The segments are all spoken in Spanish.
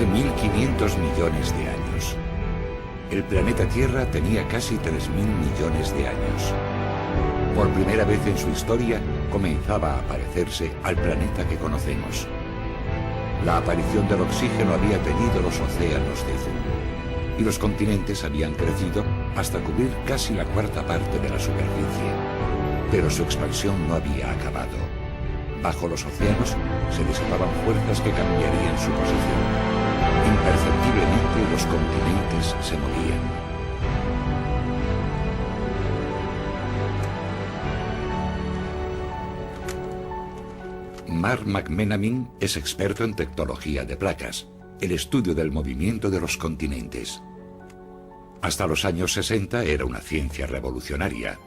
hace 1.500 millones de años. El planeta Tierra tenía casi 3.000 millones de años. Por primera vez en su historia comenzaba a parecerse al planeta que conocemos. La aparición del oxígeno había teñido los océanos de azul y los continentes habían crecido hasta cubrir casi la cuarta parte de la superficie. Pero su expansión no había acabado. Bajo los océanos se disipaban fuerzas que cambiarían su posición. Imperceptiblemente los continentes se movían. Mark McMenamin es experto en tectología de placas, el estudio del movimiento de los continentes. Hasta los años 60 era una ciencia revolucionaria.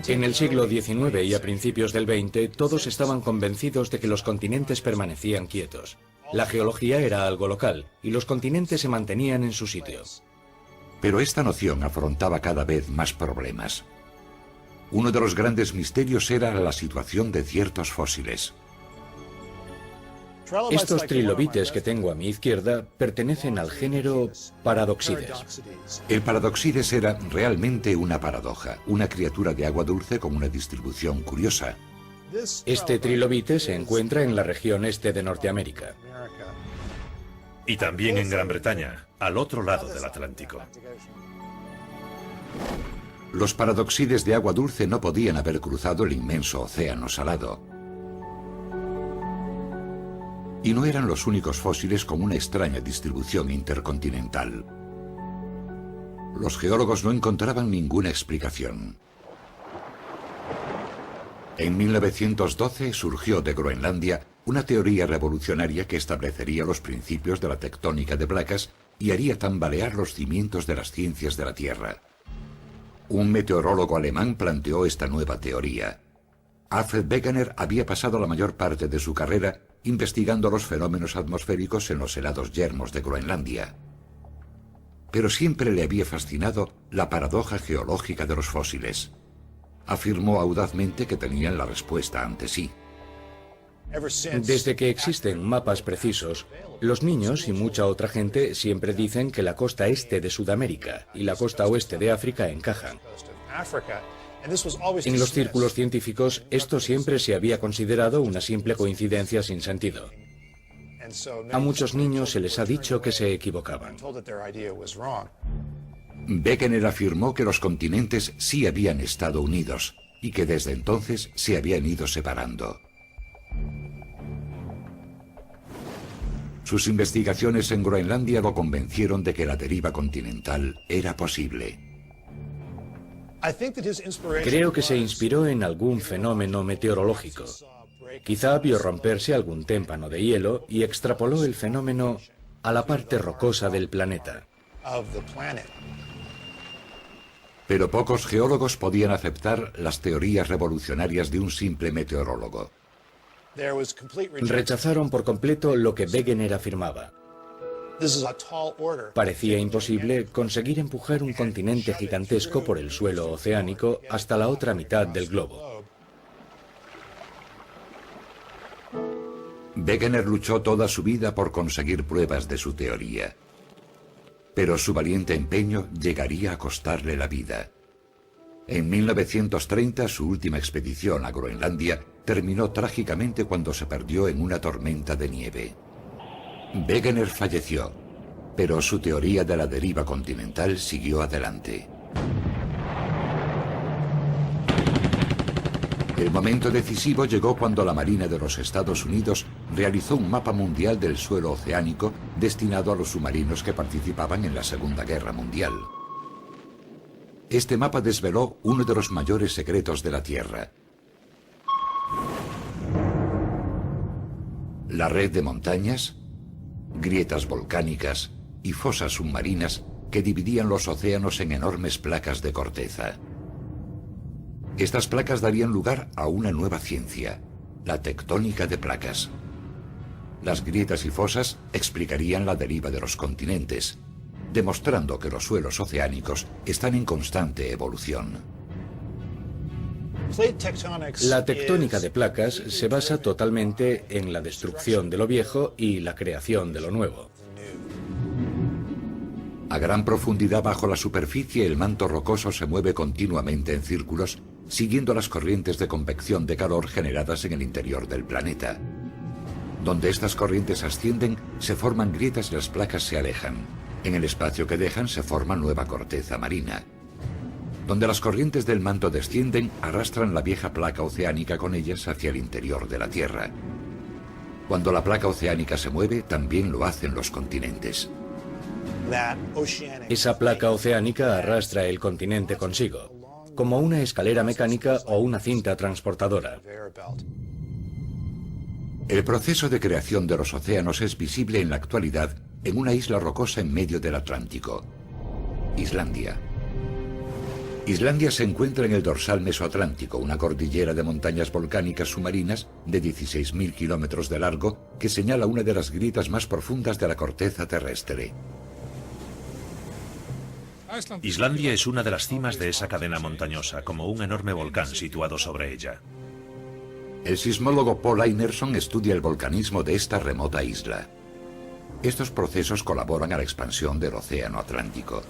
En el siglo XIX y a principios del XX, todos estaban convencidos de que los continentes permanecían quietos. La geología era algo local y los continentes se mantenían en su sitio. Pero esta noción afrontaba cada vez más problemas. Uno de los grandes misterios era la situación de ciertos fósiles. Estos trilobites que tengo a mi izquierda pertenecen al género Paradoxides. El Paradoxides era realmente una paradoja, una criatura de agua dulce con una distribución curiosa. Este trilobite se encuentra en la región este de Norteamérica. Y también en Gran Bretaña, al otro lado del Atlántico. Los paradoxides de agua dulce no podían haber cruzado el inmenso océano salado. Y no eran los únicos fósiles con una extraña distribución intercontinental. Los geólogos no encontraban ninguna explicación. En 1912 surgió de Groenlandia una teoría revolucionaria que establecería los principios de la tectónica de placas y haría tambalear los cimientos de las ciencias de la Tierra. Un meteorólogo alemán planteó esta nueva teoría. Alfred Wegener había pasado la mayor parte de su carrera investigando los fenómenos atmosféricos en los helados yermos de Groenlandia. Pero siempre le había fascinado la paradoja geológica de los fósiles. Afirmó audazmente que tenían la respuesta ante sí. Desde que existen mapas precisos, los niños y mucha otra gente siempre dicen que la costa este de Sudamérica y la costa oeste de África encajan. En los círculos científicos, esto siempre se había considerado una simple coincidencia sin sentido. A muchos niños se les ha dicho que se equivocaban. Wegener afirmó que los continentes sí habían estado unidos y que desde entonces se habían ido separando. Sus investigaciones en Groenlandia lo convencieron de que la deriva continental era posible. Creo que se inspiró en algún fenómeno meteorológico. Quizá vio romperse algún témpano de hielo y extrapoló el fenómeno a la parte rocosa del planeta. Pero pocos geólogos podían aceptar las teorías revolucionarias de un simple meteorólogo. Rechazaron por completo lo que Wegener afirmaba. Parecía imposible conseguir empujar un continente gigantesco por el suelo oceánico hasta la otra mitad del globo. Wegener luchó toda su vida por conseguir pruebas de su teoría. Pero su valiente empeño llegaría a costarle la vida. En 1930, su última expedición a Groenlandia terminó trágicamente cuando se perdió en una tormenta de nieve. Wegener falleció, pero su teoría de la deriva continental siguió adelante. El momento decisivo llegó cuando la Marina de los Estados Unidos realizó un mapa mundial del suelo oceánico destinado a los submarinos que participaban en la Segunda Guerra Mundial. Este mapa desveló uno de los mayores secretos de la Tierra. La red de montañas, grietas volcánicas y fosas submarinas que dividían los océanos en enormes placas de corteza. Estas placas darían lugar a una nueva ciencia, la tectónica de placas. Las grietas y fosas explicarían la deriva de los continentes, demostrando que los suelos oceánicos están en constante evolución. La tectónica de placas se basa totalmente en la destrucción de lo viejo y la creación de lo nuevo. A gran profundidad bajo la superficie, el manto rocoso se mueve continuamente en círculos, siguiendo las corrientes de convección de calor generadas en el interior del planeta. Donde estas corrientes ascienden, se forman grietas y las placas se alejan. En el espacio que dejan se forma nueva corteza marina. Donde las corrientes del manto descienden, arrastran la vieja placa oceánica con ellas hacia el interior de la Tierra. Cuando la placa oceánica se mueve, también lo hacen los continentes. Esa placa oceánica arrastra el continente consigo, como una escalera mecánica o una cinta transportadora. El proceso de creación de los océanos es visible en la actualidad en una isla rocosa en medio del Atlántico, Islandia. Islandia se encuentra en el dorsal mesoatlántico, una cordillera de montañas volcánicas submarinas de 16.000 kilómetros de largo que señala una de las grietas más profundas de la corteza terrestre. Islandia es una de las cimas de esa cadena montañosa, como un enorme volcán situado sobre ella. El sismólogo Paul Einarsson estudia el volcanismo de esta remota isla. Estos procesos colaboran a la expansión del océano Atlántico.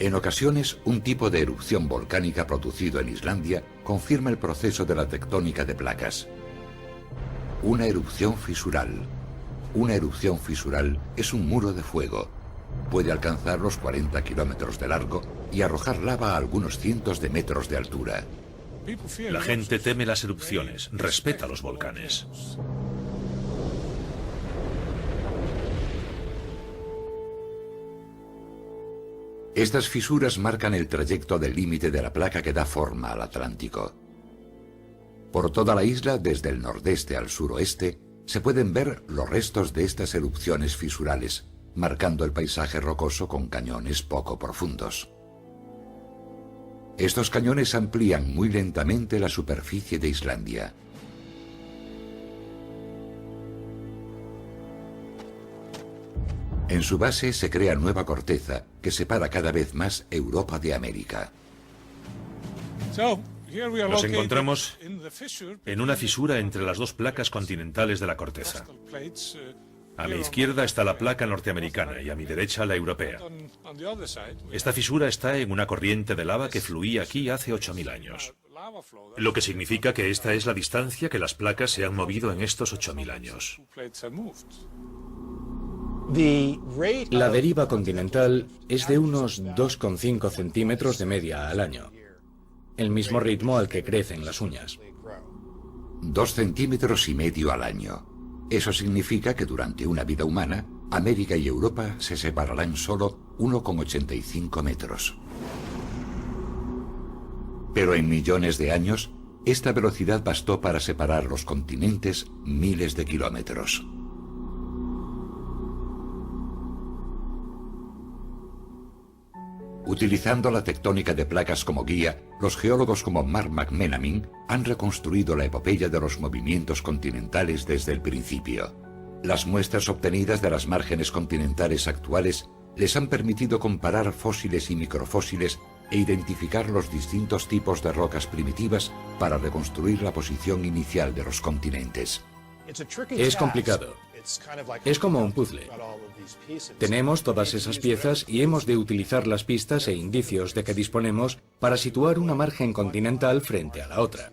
En ocasiones, un tipo de erupción volcánica producido en Islandia confirma el proceso de la tectónica de placas. Una erupción fisural. Una erupción fisural es un muro de fuego. Puede alcanzar los 40 kilómetros de largo y arrojar lava a algunos cientos de metros de altura. La gente teme las erupciones, respeta los volcanes. Estas fisuras marcan el trayecto del límite de la placa que da forma al Atlántico. Por toda la isla, desde el nordeste al suroeste, se pueden ver los restos de estas erupciones fisurales, marcando el paisaje rocoso con cañones poco profundos. Estos cañones amplían muy lentamente la superficie de Islandia. En su base se crea nueva corteza que separa cada vez más Europa de América. Nos encontramos en una fisura entre las dos placas continentales de la corteza. A mi izquierda está la placa norteamericana y a mi derecha la europea. Esta fisura está en una corriente de lava que fluía aquí hace 8.000 años. Lo que significa que esta es la distancia que las placas se han movido en estos 8.000 años. La deriva continental es de unos 2,5 centímetros de media al año, el mismo ritmo al que crecen las uñas. 2,5 centímetros al año. Eso significa que durante una vida humana, América y Europa se separarán solo 1,85 metros. Pero en millones de años, esta velocidad bastó para separar los continentes miles de kilómetros. Utilizando la tectónica de placas como guía, los geólogos como Mark McMenamin han reconstruido la epopeya de los movimientos continentales desde el principio. Las muestras obtenidas de las márgenes continentales actuales les han permitido comparar fósiles y microfósiles e identificar los distintos tipos de rocas primitivas para reconstruir la posición inicial de los continentes. Es complicado. Es como un puzzle. Tenemos todas esas piezas y hemos de utilizar las pistas e indicios de que disponemos para situar una margen continental frente a la otra.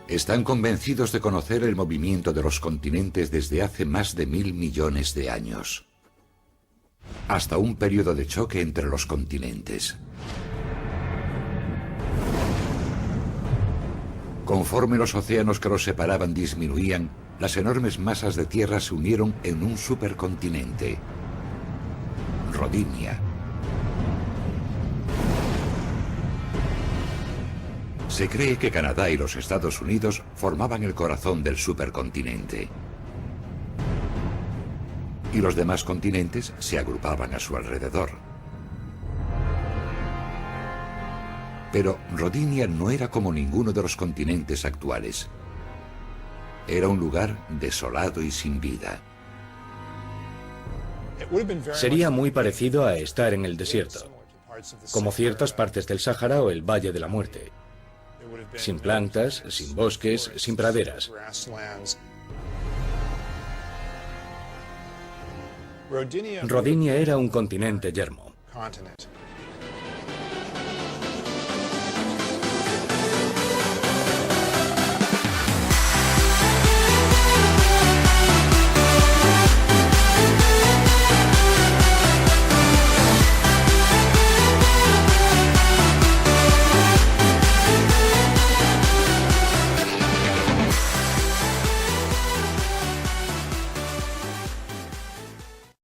Están convencidos de conocer el movimiento de los continentes desde hace más de 1.000 millones de años. Hasta un periodo de choque entre los continentes. Conforme los océanos que los separaban disminuían, las enormes masas de tierra se unieron en un supercontinente, Rodinia. Se cree que Canadá y los Estados Unidos formaban el corazón del supercontinente. Y los demás continentes se agrupaban a su alrededor. Pero Rodinia no era como ninguno de los continentes actuales. Era un lugar desolado y sin vida. Sería muy parecido a estar en el desierto, como ciertas partes del Sáhara o el Valle de la Muerte. Sin plantas, sin bosques, sin praderas. Rodinia era un continente yermo.